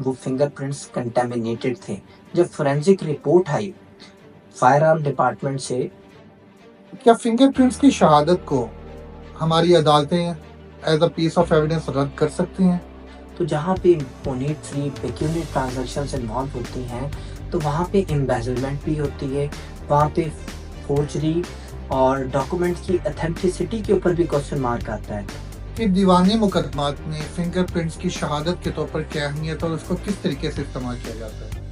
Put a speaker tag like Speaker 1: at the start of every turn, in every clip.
Speaker 1: वो fingerprints contaminated थे। जब फोरेंसिक रिपोर्ट आई फायर आर्म डिपार्टमेंट से,
Speaker 2: क्या फिंगरप्रिंट्स की शहादत को हमारी अदालतें as a piece of evidence रद्द कर सकती हैं?
Speaker 1: तो जहाँ पे मोनेटरी पेक्यूनियर ट्रांजैक्शंस इन्वॉल्व होती हैं, तो वहाँ पे एम्बेज़लमेंट भी होती है, वहाँ पे फोर्जरी और डॉक्यूमेंट की ऑथेंटिसिटी के ऊपर भी क्वेश्चन मार्क आता है।
Speaker 2: कि दीवानी मुकदमात में फिंगरप्रिंट्स की शहादत के तौर पर क्या अहमियत और उसको किस तरीके से इस्तेमाल किया जाता है?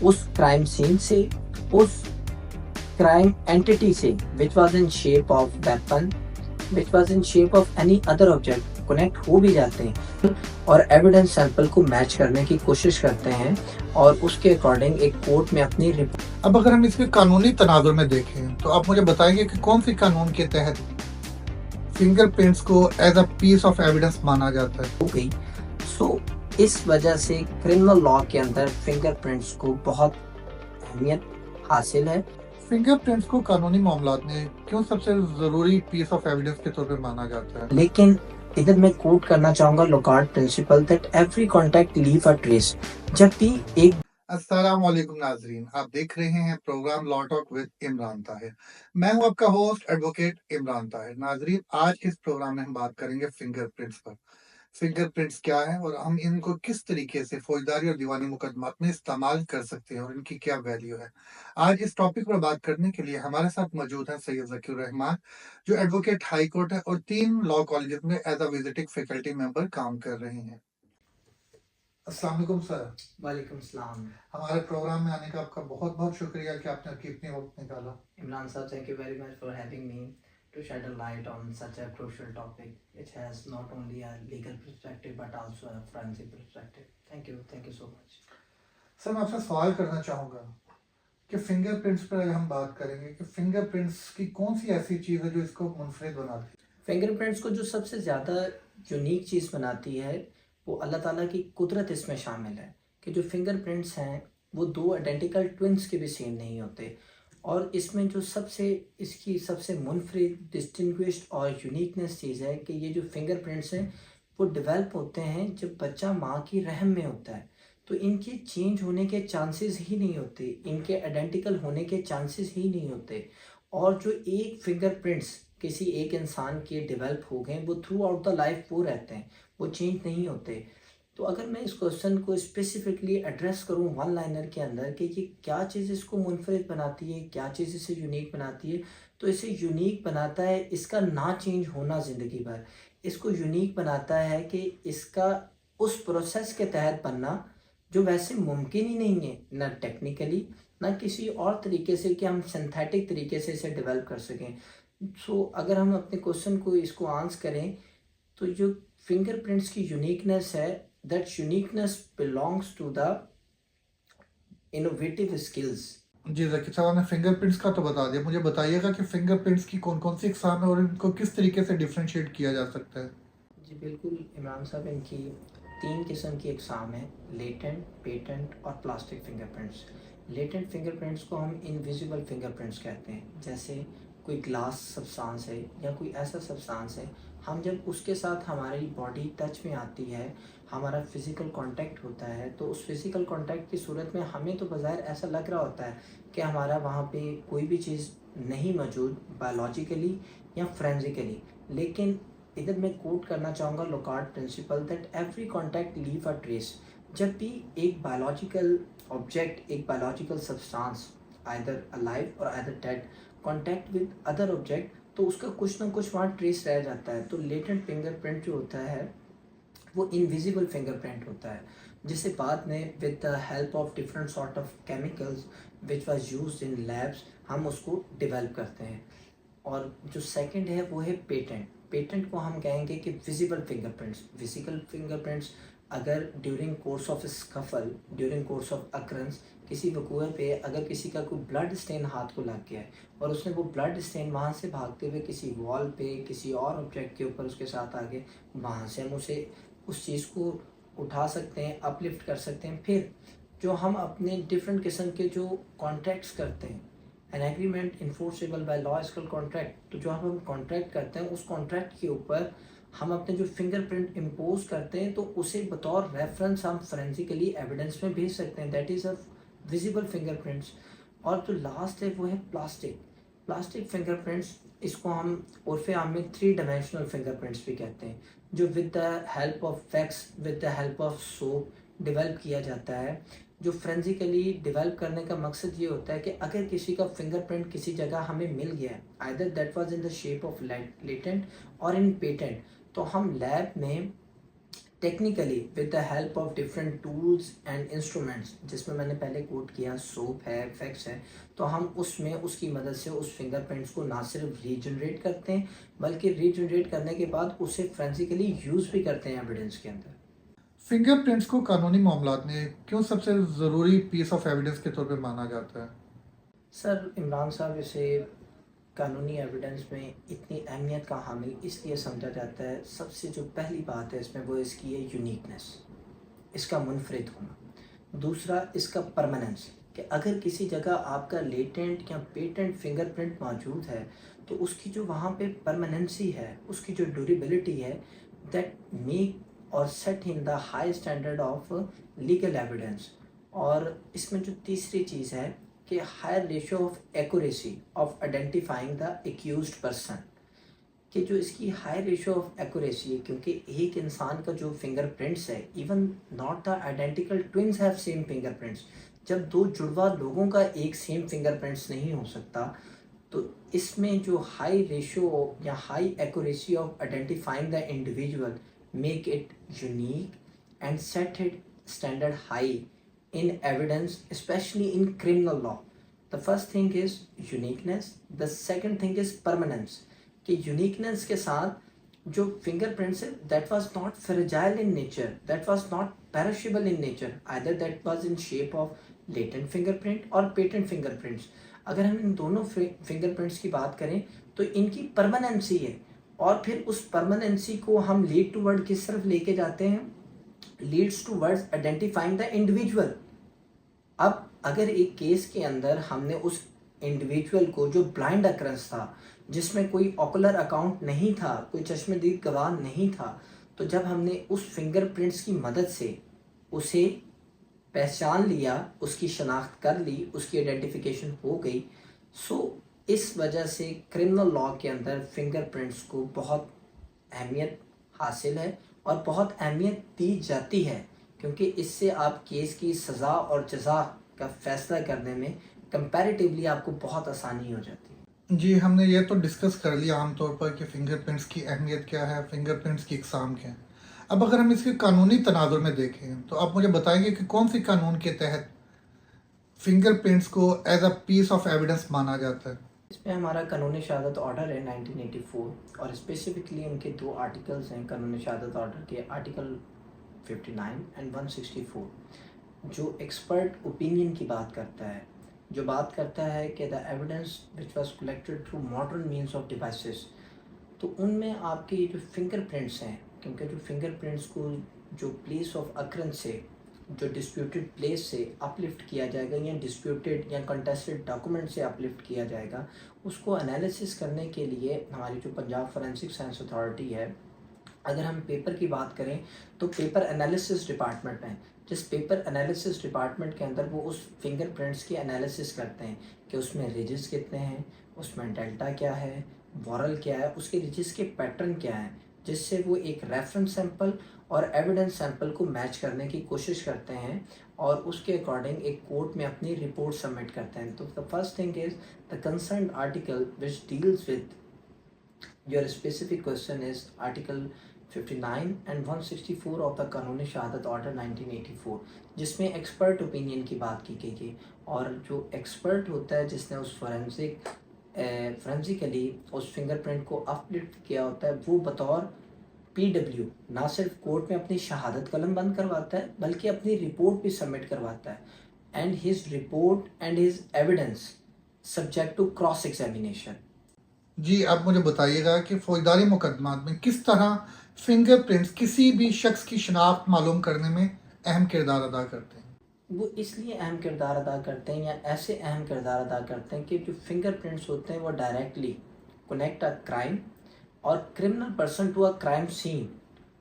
Speaker 1: उस क्राइम सीन से, उस क्राइम एंटिटी से which was in shape of weapon, which was in shape of any other object connect हो भी जाते हैं और एविडेंस सैंपल को मैच करने की कोशिश करते हैं और उसके अकॉर्डिंग एक कोर्ट में अपनी रिपोर्ट
Speaker 2: अब अगर हम इसके कानूनी तनाजुर में देखें तो आप मुझे बताएंगे कि कौन सी कानून के तहत फिंगरप्रिंट्स को as a piece of evidence माना जाता है?
Speaker 1: हो गई। सो इस वजह से क्रिमिनल लॉ के अंदर फिंगरप्रिंट्स को बहुत अहमियत हासिल है।
Speaker 2: फिंगरप्रिंट्स को कानूनी मामलात में क्यों सबसे जरूरी पीस ऑफ एविडेंस के तौर पर माना जाता है?
Speaker 1: लेकिन इधर मैं कोट करना चाहूंगा Locard principle that every contact leave a trace. जब भी एक
Speaker 2: अस्सलाम वालेकुम नाजरीन, आप देख रहे हैं program law talk with Imran Tahir. मैं हूं आपका होस्ट एडवोकेट इमरान ताहिर। नाजरीन, आज इस प्रोग्राम में हम बात करेंगे फिंगरप्रिंट्स पर। फिंगरप्रिंट्स क्या है और हम इनको किस तरीके से फौजदारी और दीवानी मुकदमात में इस्तेमाल कर सकते हैं और इनकी क्या वैल्यू है। आज इस टॉपिक पर बात करने के लिए हमारे साथ मौजूद है सैयद जकीर रहमान, जो एडवोकेट हाई कोर्ट है और 3 लॉ कॉलेजेस में as a visiting faculty member काम कर रहे हैं। अस्सलाम वालेकुम सर।
Speaker 1: वालेकुम सलाम।
Speaker 2: हमारे प्रोग्राम में आने का आपका बहुत बहुत शुक्रिया कि आपने अपनी वक्त निकाला।
Speaker 1: इमरान साहब, thank you very much for having me to shed a light on such a crucial topic. It has not only a legal perspective but also a forensic perspective. Thank you so much.
Speaker 2: Sir, मैं आपसे सवाल करना चाहूँगा कि fingerprints पर अगर हम बात करेंगे कि फिंगरप्रिंट्स की कौन सी ऐसी चीज़ है जो इसको मुनफरिद बनाती है?
Speaker 1: फिंगरप्रिंट्स को जो सबसे ज़्यादा यूनिक चीज़ बनाती है वो अल्लाह ताला की कुदरत इसमें शामिल है कि जो फिंगरप्रिंट्स हैं वो दो आइडेंटिकल ट्विंस के भी सेम नहीं होते। और इसमें जो इसकी सबसे मुनफरिद डिस्टिंग्विश्ड और यूनिकनेस चीज़ है कि ये जो फिंगरप्रिंट्स हैं वो डेवलप होते हैं जब बच्चा माँ की रहम में होता है। तो इनके चेंज होने के चांसेस ही नहीं होते, इनके आइडेंटिकल होने के चांसेस ही नहीं होते। और जो एक फिंगरप्रिंट्स किसी एक इंसान के डेवलप हो गए वो थ्रू आउट द लाइफ वो रहते हैं, वो चेंज नहीं होते। तो अगर मैं इस क्वेश्चन को स्पेसिफिकली एड्रेस करूं वन लाइनर के अंदर कि ये क्या चीज़ इसको मुनफरिद बनाती है, क्या चीज़ इसे यूनिक बनाती है, तो इसे यूनिक बनाता है इसका ना चेंज होना ज़िंदगी भर। इसको यूनिक बनाता है कि इसका उस प्रोसेस के तहत बनना जो वैसे मुमकिन ही नहीं है, ना टेक्निकली ना किसी और तरीके से कि हम सिंथेटिक तरीके से इसे डेवलप कर सकें। अगर हम अपने क्वेश्चन को इसको आंसर करें तो जो फिंगरप्रिंट्स की यूनिकनेस है, that uniqueness belongs to the innovative skills.
Speaker 2: जी जकीर साहब, आपने फिंगरप्रिंट्स का तो बता दिया, मुझे बताइएगा कि फिंगरप्रिंट्स की कौन कौन सी इकसाम है और इनको किस तरीके से डिफ्रेंशिएट किया जा सकता है?
Speaker 1: जी बिल्कुल इमरान साहब, इनकी तीन किस्म की एग्ज़ाम है, लेटेंट, पेटेंट और प्लास्टिक फिंगरप्रिंट्स। लेटेंट फिंगरप्रिंट्स को हम इनविजिबल फिंगरप्रिंट्स कहते हैं। जैसे कोई ग्लास सब्सटेंस है या कोई ऐसा सब्सटेंस है, हम जब उसके साथ हमारी बॉडी टच में आती है, हमारा फिज़िकल कांटेक्ट होता है, तो उस फिज़िकल कांटेक्ट की सूरत में हमें तो बज़ाहिर ऐसा लग रहा होता है कि हमारा वहाँ पे कोई भी चीज़ नहीं मौजूद बायोलॉजिकली या फोरेंसिकली। लेकिन इधर मैं कोट करना चाहूँगा Locard principle that every contact leave a trace. जब भी एक बायोलॉजिकल ऑब्जेक्ट, एक बायोलॉजिकल सब्सटेंस आइदर अलाइव और either dead contact with other object, तो उसका कुछ ना कुछ वहाँ ट्रेस रह जाता है। तो लेटेंट फिंगरप्रिंट जो होता है वो इनविजिबल फिंगरप्रिंट होता है, जिसे बाद में with the help of different sort of chemicals which was used in labs हम उसको डिवेल्प करते हैं। और जो सेकंड है वो है पेटेंट। पेटेंट को हम कहेंगे कि विजिबल फिंगरप्रिंट्स। विजिबल फिंगरप्रिंट्स अगर during course of scuffle, during course of अक्रंस, किसी वकूए पे अगर किसी का कोई ब्लड स्टेन हाथ को लग गया है और उसने वो ब्लड स्टेन वहाँ से भागते हुए किसी वॉल पे किसी और ऑब्जेक्ट के ऊपर उसके साथ आगे, वहाँ से हम उसे उस चीज़ को उठा सकते हैं, अपलिफ्ट कर सकते हैं। फिर जो हम अपने डिफरेंट किस्म के जो कॉन्ट्रैक्ट्स करते हैं, an agreement enforceable by law is called contract. तो जो हम कॉन्ट्रैक्ट करते हैं उस कॉन्ट्रैक्ट के ऊपर हम अपने जो फिंगरप्रिंट इम्पोज करते हैं तो उसे बतौर रेफरेंस हम फोरेंसिकली एविडेंस में भेज सकते हैं, that is a visible fingerprints. और जो लास्ट है वो है प्लास्टिक प्लास्टिक फिंगरप्रिंट्स। इसको हम उर्फ़े आम में 3 डायमेंशनल फिंगरप्रिंट्स भी कहते हैं, जो with the help of wax, with the help of soap develop किया जाता है। जो फ्रेंजिकली डेवलप करने का मकसद ये होता है कि अगर किसी का फिंगरप्रिंट किसी जगह हमें मिल गया है, either that was in the shape of latent और इन पेटेंट, तो हम लैब में technically with the help of different tools and instruments, जिसमें मैंने पहले कोट किया सोप है, फैक्स है, तो हम उसमें उसकी मदद से उस फिंगरप्रिंट्स को ना सिर्फ रीजनरेट करते हैं बल्कि रीजनरेट करने के बाद उसे फ्रेंजिकली यूज़ भी करते हैं एविडेंस के अंदर।
Speaker 2: फिंगरप्रिंट्स को कानूनी मामलात में क्यों सबसे ज़रूरी पीस ऑफ एविडेंस के तौर पे माना जाता है?
Speaker 1: सर इमरान साहब, इसे कानूनी एविडेंस में इतनी अहमियत का हामिल इसलिए समझा जाता है, सबसे जो पहली बात है इसमें वो इसकी है यूनिकनेस, इसका मुनफरिद होना। दूसरा इसका परमानेंस, कि अगर किसी जगह आपका लेटेंट या पेटेंट फिंगरप्रिंट मौजूद है तो उसकी जो वहाँ पे परमानेंसी है, उसकी जो ड्यूरेबिलिटी है, दैट मेक और set in the high standard of legal evidence. और इसमें जो तीसरी चीज़ है कि higher ratio of accuracy of identifying the accused person, कि जो इसकी हाई रेशियो ऑफ एक्यूरेसी है, क्योंकि एक इंसान का जो फिंगरप्रिंट्स है, even not the identical twins have same fingerprints, जब दो जुड़वा लोगों का एक सेम फिंगरप्रिंट्स नहीं हो सकता, तो इसमें जो हाई रेशियो या high accuracy of identifying the individual make it unique and set it standard high in evidence, especially in criminal law. The first thing is uniqueness, the second thing is permanence, कि uniqueness के साथ जो fingerprints है, that was not fragile in nature, that was not perishable in nature, either that was in shape of latent fingerprint और patent fingerprints। अगर हम इन दोनों fingerprints की बात करें तो इनकी permanency है, और फिर उस permanency को हम lead toward किस तरफ लेके जाते हैं, leads towards identifying the individual. अब अगर एक केस के अंदर हमने उस इंडिविजुअल को, जो ब्लाइंड अक्रंस था, जिसमें कोई ऑकुलर अकाउंट नहीं था, कोई चश्मदीद गवाह नहीं था, तो जब हमने उस फिंगरप्रिंट्स की मदद से उसे पहचान लिया, उसकी शनाख्त कर ली, उसकी आइडेंटिफिकेशन हो गई, सो इस वजह से क्रिमिनल लॉ के अंदर फिंगरप्रिंट्स को बहुत अहमियत हासिल है और बहुत अहमियत दी जाती है, क्योंकि इससे आप केस की सज़ा और जज़ा का फैसला करने में कंपैरेटिवली आपको बहुत आसानी हो जाती है।
Speaker 2: जी, हमने ये तो डिस्कस कर लिया आमतौर पर कि फिंगरप्रिंट्स की अहमियत क्या है, फिंगरप्रिंट्स की इकसाम क्या है। अब अगर हम इसके कानूनी तनाजुर में देखें तो आप मुझे बताएंगे कि कौन सी कानून के तहत फिंगरप्रिंट्स को as a piece of evidence माना जाता है?
Speaker 1: इसमें हमारा कानूनी शहादत ऑर्डर है 1984, और स्पेसिफिकली उनके 2 आर्टिकल्स हैं कानूनी शहादत ऑर्डर के, आर्टिकल 59 एंड 164, जो एक्सपर्ट ओपिनियन की बात करता है, जो बात करता है कि the evidence which was collected through modern means of devices, तो उनमें आपके ये जो फिंगरप्रिंट्स हैं, क्योंकि जो फिंगरप्रिंट्स को जो प्लेस ऑफ अक्रंस से, जो डिस्प्यूटेड प्लेस से अपलिफ्ट किया जाएगा या डिस्प्यूटेड या कंटेस्टेड डॉक्यूमेंट से अपलिफ्ट किया जाएगा, उसको एनालिसिस करने के लिए हमारी जो पंजाब फॉरेंसिक साइंस अथॉरिटी है, अगर हम पेपर की बात करें तो पेपर एनालिसिस डिपार्टमेंट है, जिस पेपर एनालिसिस डिपार्टमेंट के अंदर वो उस फिंगरप्रिंट्स की एनालिसिस करते हैं कि उसमें रिजेस कितने हैं, उसमें डेल्टा क्या है, वॉरल क्या है, उसके रिजेस के पैटर्न क्या है, जिससे वो एक रेफरेंस सैंपल और एविडेंस सैंपल को मैच करने की कोशिश करते हैं और उसके अकॉर्डिंग एक कोर्ट में अपनी रिपोर्ट सबमिट करते हैं। तो the first thing is the concern article which deals with your specific question is article 59 and 164 of the कानूनी शहादत ऑर्डर 1984, जिसमें एक्सपर्ट ओपिनियन की बात की गई है, और जो एक्सपर्ट होता है जिसने उस फोरेंसिकली उस फिंगरप्रिंट को अपलिफ्ट किया होता है, वो बतौर PW ना सिर्फ कोर्ट में अपनी शहादत कलम बंद करवाता है बल्कि अपनी रिपोर्ट भी सबमिट करवाता है, and his report and his evidence subject to cross examination.
Speaker 2: जी, आप मुझे बताइएगा कि फौजदारी मुकदमात में किस तरह फिंगरप्रिंट्स किसी भी शख्स की शनाख्त मालूम करने में अहम किरदार अदा करते हैं?
Speaker 1: वो इसलिए अहम किरदार अदा करते हैं, या ऐसे अहम किरदार अदा करते हैं कि जो फिंगरप्रिंट्स होते हैं वो डायरेक्टली कनेक्ट अ क्राइम और criminal person to a crime scene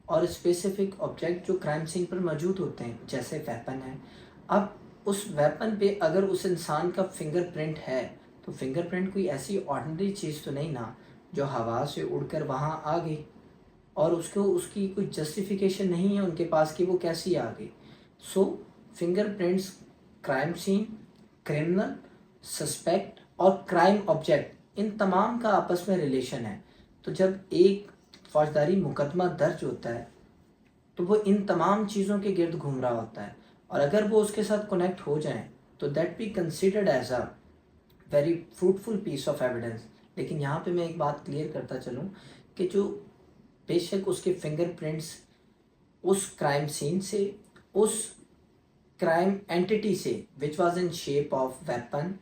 Speaker 1: और स्पेसिफिक ऑब्जेक्ट जो क्राइम सीन पर मौजूद होते हैं, जैसे वेपन है। अब उस वेपन पे अगर उस इंसान का फिंगरप्रिंट है, तो फिंगरप्रिंट कोई ऐसी ऑर्डिनरी चीज़ तो नहीं ना जो हवा से उड़कर वहाँ आ गई और उसको उसकी कोई जस्टिफिकेशन नहीं है उनके पास कि वो कैसी आ गई। So fingerprints, crime scene, criminal, suspect और क्राइम ऑब्जेक्ट, इन तमाम का आपस में रिलेशन है। तो जब एक फौजदारी मुकदमा दर्ज होता है तो वो इन तमाम चीज़ों के गिर्द घूम रहा होता है, और अगर वो उसके साथ कनेक्ट हो जाएं तो that be considered as a very fruitful piece of evidence. लेकिन यहाँ पे मैं एक बात क्लियर करता चलूँ कि जो बेशक उसके फिंगरप्रिंट्स उस क्राइम सीन से, उस क्राइम एंटिटी से which was in shape of weapon,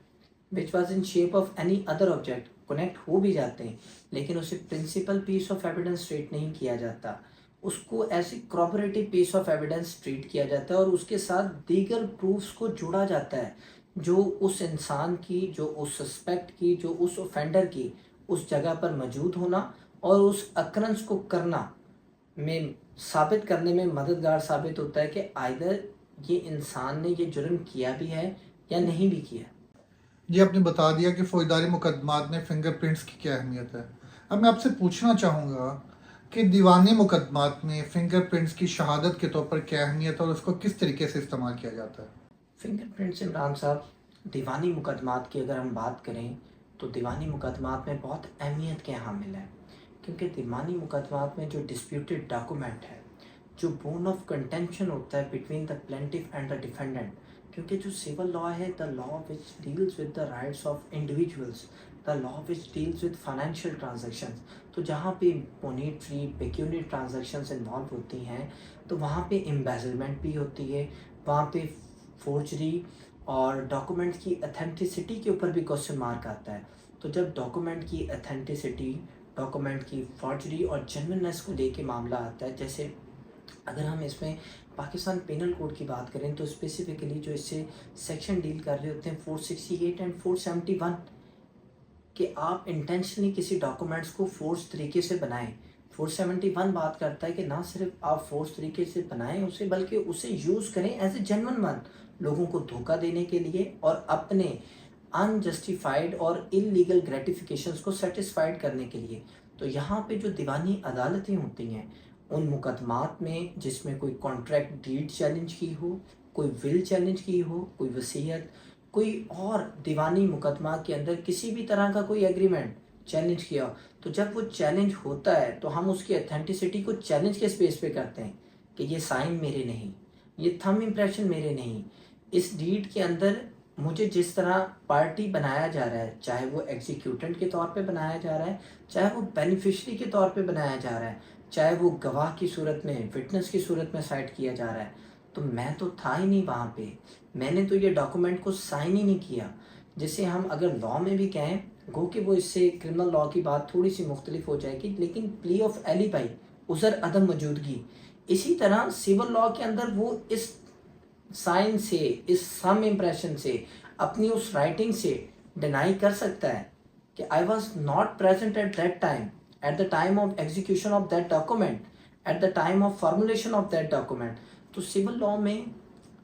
Speaker 1: which was in shape of any other object connect हो भी जाते हैं, लेकिन उसे principle piece of evidence treat नहीं किया जाता। उसको as a corroborative piece of evidence treat किया जाता है और उसके साथ दीगर प्रूफ्स को जोड़ा जाता है जो उस इंसान की, जो उस सस्पेक्ट की, जो उस ऑफेंडर की उस जगह पर मौजूद होना और उस अक्रंस को करना में साबित करने में मददगार साबित होता है कि आइदर ये इंसान ने ये जुर्म किया भी है या नहीं भी किया।
Speaker 2: जी, आपने बता दिया कि फौजदारी मुकदमात में फिंगरप्रिंट्स की क्या अहमियत है। अब मैं आपसे पूछना चाहूँगा कि दीवानी मुकदमात में फिंगरप्रिंट्स की शहादत के तौर पर क्या अहमियत है और उसको किस तरीके से इस्तेमाल किया जाता है?
Speaker 1: फिंगरप्रिंट्स, इमरान साहब, दीवानी मुकदमात की अगर हम बात करें तो दीवानी मुकदमात में बहुत अहमियत के हामिल है, क्योंकि दीवानी मुकदमात में जो डिस्प्यूटेड डॉक्यूमेंट है, जो बोन ऑफ कंटेंशन होता है between the plaintiff and the defendant, क्योंकि जो सिविल लॉ है, the law which deals with the rights of individuals, the law which deals with financial transactions, तो जहाँ पे मोनेटरी पेक्यूनियरी ट्रांजेक्शन्स इन्वॉल्व होती हैं तो वहाँ पे एम्बेजलमेंट भी होती है, वहाँ पे फोर्जरी और डॉक्यूमेंट की अथेंटिसिटी के ऊपर भी क्वेश्चन मार्क आता है। तो जब डॉक्यूमेंट की अथेंटिसिटी, डॉक्यूमेंट की फॉर्जरी और जेन्युइननेस को लेके मामला आता है, जैसे अगर हम इसमें पाकिस्तान पेनल कोड की बात करें तो स्पेसिफिकली जो इससे सेक्शन डील कर रहे होते हैं 468 एंड 471, कि आप इंटेंशनली किसी डॉक्यूमेंट्स को फोर्स तरीके से बनाएं। 471 बात करता है कि ना सिर्फ आप फोर्स तरीके से बनाएं उसे, बल्कि उसे यूज़ करें एज ए जेन्युइन वन, लोगों को धोखा देने के लिए और अपने अनजस्टिफाइड और इलीगल ग्रेटिफिकेशंस को सेटिस्फाइड करने के लिए। तो यहाँ पे जो दीवानी अदालतें होती हैं उन मुकदमात में जिसमें कोई कॉन्ट्रैक्ट डीड चैलेंज की हो, कोई विल चैलेंज की हो, कोई वसीयत, कोई और दीवानी मुकदमा के अंदर किसी भी तरह का कोई एग्रीमेंट चैलेंज किया, तो जब वो चैलेंज होता है तो हम उसकी अथेंटिसिटी को चैलेंज के स्पेस पे करते हैं कि ये साइन मेरे नहीं, ये थंब इम्प्रेशन मेरे नहीं, इस डीड के अंदर मुझे जिस तरह पार्टी बनाया जा रहा है, चाहे वो एग्जीक्यूटेंट के तौर पे बनाया जा रहा है, चाहे वो बेनिफिशरी के तौर पे बनाया जा रहा है, चाहे वो गवाह की सूरत में, विटनेस की सूरत में साइट किया जा रहा है, तो मैं तो था ही नहीं वहाँ पे, मैंने तो ये डॉक्यूमेंट को साइन ही नहीं किया। जिसे हम अगर लॉ में भी कहें, गो कि वो इससे क्रिमिनल लॉ की बात थोड़ी सी मुख्तलिफ हो जाएगी, लेकिन प्ली ऑफ एलिबाई, उज़र अदम मौजूदगी, इसी तरह सिविल लॉ के अंदर वो इस साइन से, इस सम इम्प्रेशन से, अपनी उस राइटिंग से डिनाई कर सकता है कि I was not present at that time, at the time of execution of that document, at the time of formulation of that document. तो सिविल लॉ में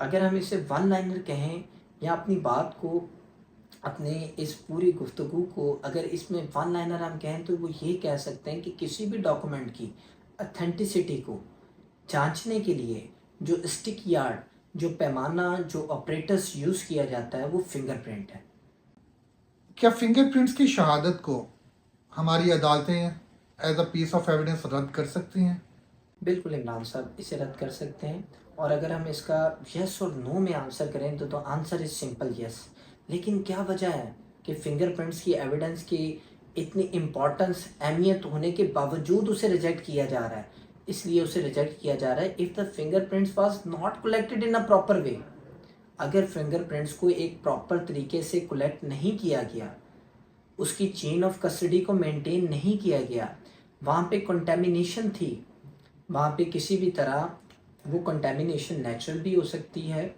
Speaker 1: अगर हम इसे वन लाइनर कहें या अपनी बात को, अपने इस पूरी गुफ्तगू को अगर इसमें वन लाइनर हम कहें तो वो ये कह सकते हैं कि किसी भी डॉक्यूमेंट की अथेंटिसिटी को जांचने के लिए जो स्टिक यार्ड, जो पैमाना, जो ऑपरेटर्स यूज़ किया जाता है वो फिंगरप्रिंट है।
Speaker 2: क्या फिंगरप्रिंट्स की शहादत को हमारी अदालतें as a piece of evidence रद्द कर सकती हैं?
Speaker 1: बिल्कुल इमरान साहब, इसे रद्द कर सकते हैं, और अगर हम इसका यस और नो में आंसर करें तो आंसर इज सिंपल यस। लेकिन क्या वजह है कि फिंगरप्रिंट्स की एविडेंस की इतनी इम्पोर्टेंस, अहमियत होने के बावजूद उसे रिजेक्ट किया जा रहा है? इसलिए उसे रिजेक्ट किया जा रहा है if the fingerprints was not collected in a proper way. अगर फिंगरप्रिंट्स को एक प्रॉपर तरीके से कलेक्ट नहीं किया गया, उसकी चेन ऑफ कस्टडी को मेंटेन नहीं किया गया, वहाँ पे कंटेमिनेशन थी, वहाँ पे किसी भी तरह वो कंटेमिनेशन नेचुरल भी हो सकती है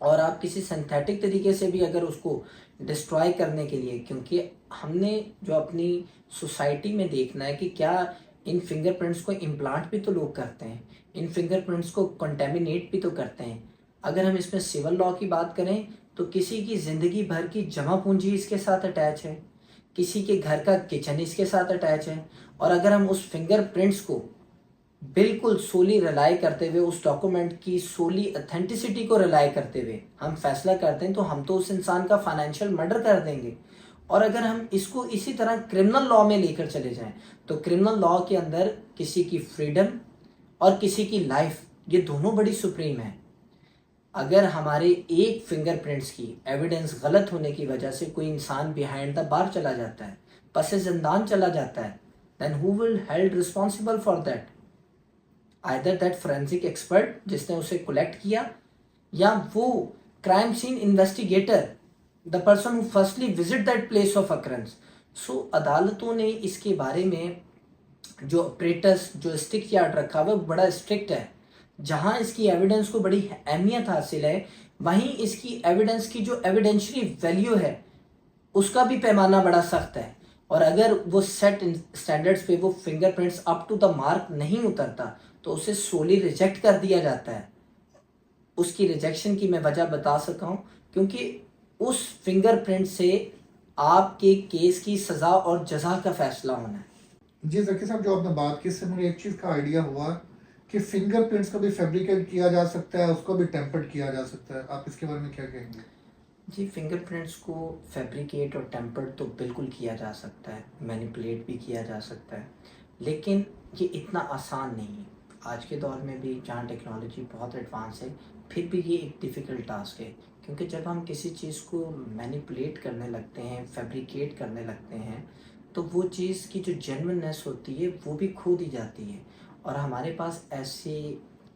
Speaker 1: और आप किसी सिंथेटिक तरीके से भी अगर उसको डिस्ट्रॉय करने के लिए, क्योंकि हमने जो अपनी सोसाइटी में देखना है कि क्या इन फिंगरप्रिंट्स को इम्प्लांट भी तो लोग करते हैं, इन फिंगरप्रिंट्स को कंटेमिनेट भी तो करते हैं। अगर हम इसमें सिविल लॉ की बात करें तो किसी की ज़िंदगी भर की जमा पूंजी इसके साथ अटैच है, किसी के घर का किचन इसके साथ अटैच है। और अगर हम उस फिंगरप्रिंट्स को बिल्कुल सोली रिलाई करते हुए, उस डॉक्यूमेंट की सोली अथेंटिसिटी को रिलाई करते हुए हम फैसला करते हैं, तो हम तो उस इंसान का फाइनेंशियल मर्डर कर देंगे। और अगर हम इसको इसी तरह क्रिमिनल लॉ में लेकर चले जाएं, तो क्रिमिनल लॉ के अंदर किसी की फ्रीडम और किसी की लाइफ, ये दोनों बड़ी सुप्रीम है। अगर हमारे एक फिंगरप्रिंट्स की एविडेंस गलत होने की वजह से कोई इंसान बिहाइंड द बार चला जाता है, पसे जिंदान चला जाता है, then who will held responsible for that? Either that forensic expert जिसने उसे कलेक्ट किया, या वो crime scene investigator, the person who firstly visit that place of occurrence. So अदालतों ने इसके बारे में जो ऑपरेटर्स, जो स्टिक यार्ड रखा हुआ है, बड़ा स्ट्रिक्ट है। जहां इसकी एविडेंस को बड़ी अहमियत हासिल है, वहीं इसकी एविडेंस की जो एविडेंशियरी वैल्यू है उसका भी पैमाना बड़ा सख्त है। और अगर वो सेट स्टैंडर्ड्स पे वो fingerprints up to the mark नहीं उतरता, तो उसे सोली रिजेक्ट कर दिया जाता है। उसकी रिजेक्शन की मैं वजह बता सका हूँ, क्योंकि उस फिंगरप्रिंट से आपके केस की सज़ा और जजा का फैसला होना है।
Speaker 2: जी ज़की साहब, जो आपने बात की, इससे मुझे एक चीज़ का आइडिया हुआ कि फिंगरप्रिंट्स को भी फैब्रिकेट किया जा सकता है, उसको भी टेम्पर्ड किया जा सकता है। आप इसके बारे में क्या कहेंगे?
Speaker 1: जी, फिंगरप्रिंट्स को फैब्रिकेट और टेम्पर्ड तो बिल्कुल किया जा सकता है, मैनिपुलेट भी किया जा सकता है, लेकिन ये इतना आसान नहीं है। आज के दौर में भी जहाँ टेक्नोलॉजी बहुत एडवांस है, फिर भी ये एक डिफ़िकल्ट टास्क है, क्योंकि जब हम किसी चीज़ को मैनिपुलेट करने लगते हैं, फैब्रिकेट करने लगते हैं, तो वो चीज़ की जो जेन्युइननेस होती है वो भी खो दी जाती है। और हमारे पास ऐसे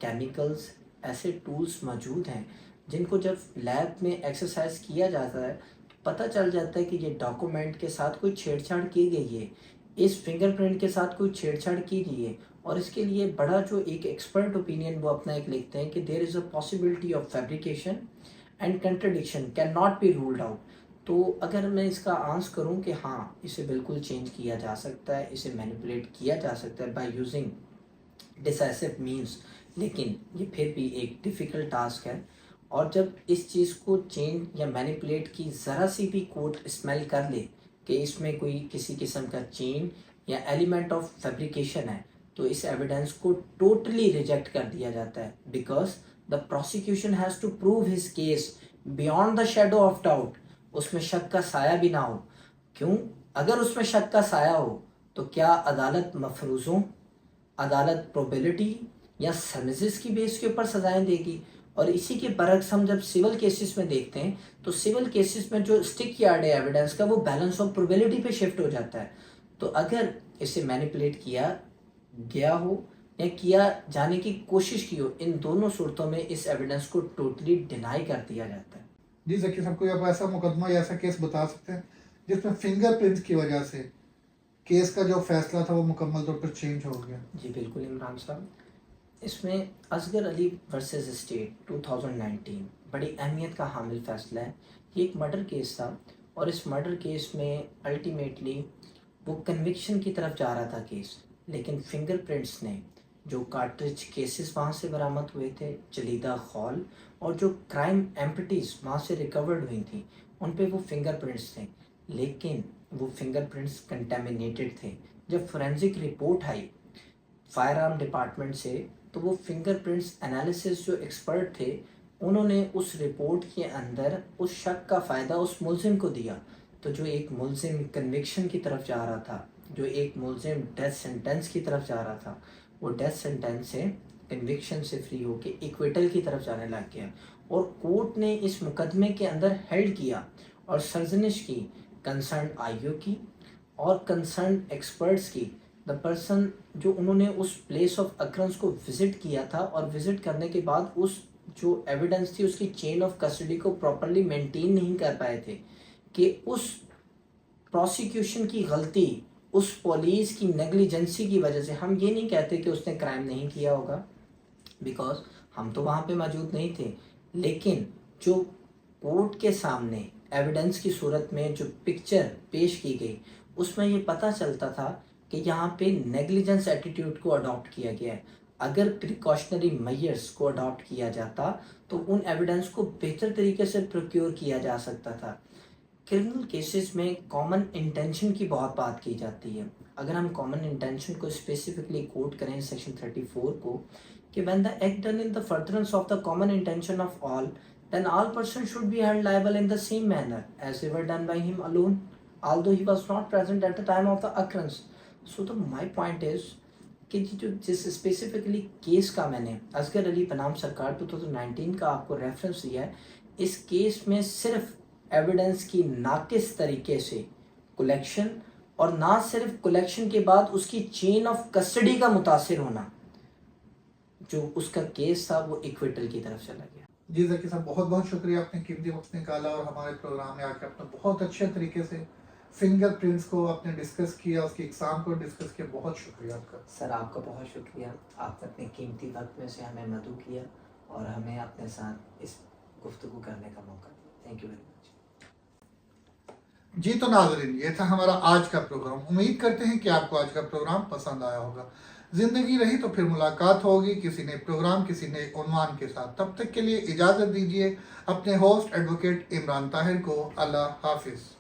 Speaker 1: केमिकल्स, ऐसे टूल्स मौजूद हैं जिनको जब लैब में एक्सरसाइज किया जाता है तो पता चल जाता है कि ये डॉक्यूमेंट के साथ कोई छेड़छाड़ की गई है, इस फिंगरप्रिंट के साथ कोई छेड़छाड़ की गई है। और इसके लिए बड़ा जो एक एक्सपर्ट ओपिनियन वो अपना एक लिखते हैं कि there is a possibility of fabrication and contradiction can not be ruled out. तो अगर मैं इसका आंसर करूं कि हाँ, इसे बिल्कुल चेंज किया जा सकता है, इसे मैनिपुलेट किया जा सकता है बाय यूजिंग डिसाइसिव मीन्स, लेकिन ये फिर भी एक डिफ़िकल्ट टास्क है। और जब इस चीज़ को चेंज या मैनिपुलेट की ज़रा सी भी कोर्ट स्मेल कर ले कि इसमें कोई किसी किस्म का चेन या एलिमेंट ऑफ फैब्रिकेशन है, तो इस एविडेंस को टोटली रिजेक्ट कर दिया जाता है, because the prosecution has to prove his case beyond the shadow of doubt. उसमें शक का साया भी ना हो। क्यों? अगर उसमें शक का साया हो तो क्या अदालत मफरूज़ों, अदालत प्रोबेबिलिटी या सर्मिसेस की बेस के ऊपर सजाएं देगी? और इसी के बरक्स हम जब सिविल केसेस में देखते हैं, तो सिविल केसेस में जो स्टिक यार्ड है एविडेंस का, वो बैलेंस ऑफ प्रोबेबिलिटी पे शिफ्ट हो जाता है। तो अगर इसे मैनिपुलेट किया गया हो या किया जाने की कोशिश की हो, इन दोनों सूरतों में इस एविडेंस को टोटली डिनाई कर दिया जाता है।
Speaker 2: जी ज़की साहब, कोई आप ऐसा मुकदमा या ऐसा केस बता सकते हैं जिसमें फिंगरप्रिंट्स की वजह से केस का जो फैसला था वो मुकम्मल तौर पर चेंज हो गया?
Speaker 1: जी बिल्कुल इमरान साहब, इसमें असगर अली वर्सेस स्टेट 2019 बड़ी अहमियत का हामिल फैसला है। ये एक मर्डर केस था, और इस मर्डर केस में अल्टीमेटली वो कन्विक्शन की तरफ जा रहा था केस, लेकिन फिंगरप्रिंट्स ने जो कार्ट्रिज केसेस वहाँ से बरामद हुए थे, जलीदा खौल, और जो क्राइम एम्पिटीज़ वहाँ से रिकवर्ड हुई थी, उन पे वो फिंगरप्रिंट्स थे, लेकिन वो फिंगरप्रिंट्स कंटेमिनेटेड थे। जब फोरेंसिक रिपोर्ट आई फायर आर्म डिपार्टमेंट से, तो वो फिंगरप्रिंट्स एनालिसिस जो एक्सपर्ट थे, उन्होंने उस रिपोर्ट के अंदर उस शक का फ़ायदा उस मुलजिम को दिया। तो जो एक मुलजिम कन्विक्शन की तरफ जा रहा था, जो एक मुलजिम डेथ सेंटेंस की तरफ जा रहा था, वो डेथ सेंटेंस से, कन्विक्शन से फ्री होके इक्विटल की तरफ जाने लग गया। और कोर्ट ने इस मुकदमे के अंदर हेल्ड किया और सरजनिश की कंसर्न आईओ की और कंसर्न एक्सपर्ट्स की, द पर्सन जो उन्होंने उस प्लेस ऑफ अक्रंस को विज़िट किया था, और विज़िट करने के बाद उस जो एविडेंस थी उसकी चेन ऑफ कस्टडी को प्रॉपरली मेंटेन नहीं कर पाए थे, कि उस प्रोसिक्यूशन की गलती, उस पुलिस की नेग्लिजेंसी की वजह से, हम ये नहीं कहते कि उसने क्राइम नहीं किया होगा, बिकॉज हम तो वहाँ पे मौजूद नहीं थे, लेकिन जो कोर्ट के सामने एविडेंस की सूरत में जो पिक्चर पेश की गई उसमें ये पता चलता था कि यहाँ पे नेग्लिजेंस एटीट्यूड को अडॉप्ट किया गया है। अगर प्रिकॉशनरी मेजर्स को अडॉप्ट किया जाता तो उन एविडेंस को बेहतर तरीके से प्रोक्योर किया जा सकता था। क्रिमिनल केसेस में कॉमन इंटेंशन की बहुत बात की जाती है। अगर हम कॉमन इंटेंशन को स्पेसिफिकली कोट करें सेक्शन 34 को कि when the act done in the furtherance of the common intention of all then all persons should be held liable in the same manner as they were done by him alone, although he was not present at the time of the occurrence. So my point is कि जो जिस specifically case का मैंने असगर अली बनाम सरकार 2019 का आपको reference दिया है, इस केस में सिर्फ एविडेंस की नाकिस तरीके से कलेक्शन और ना सिर्फ कलेक्शन के बाद उसकी चेन ऑफ कस्टडी का मुतासिर होना, जो उसका केस था वो इक्विटल की तरफ चला गया।
Speaker 2: जी ज़की साहब, बहुत बहुत शुक्रिया, आपने कीमती वक्त निकाला और हमारे प्रोग्राम में आकर आपने बहुत अच्छे तरीके से फिंगरप्रिंट्स को आपने डिस्कस किया, उसकी एग्जाम को डिस्कस किया। बहुत शुक्रिया आपका।
Speaker 1: सर आपका बहुत शुक्रिया, आपने अपने कीमती वक्त में से हमें मदू किया और हमें अपने साथ इस गुफ्तगू करने का मौका दिया। Thank you very much.
Speaker 2: जी तो नाज़रीन, ये था हमारा आज का प्रोग्राम। उम्मीद करते हैं कि आपको आज का प्रोग्राम पसंद आया होगा। जिंदगी रही तो फिर मुलाकात होगी किसी नए प्रोग्राम, किसी नए उन्वान के साथ। तब तक के लिए इजाज़त दीजिए अपने होस्ट एडवोकेट इमरान ताहिर को। अल्लाह हाफिज़।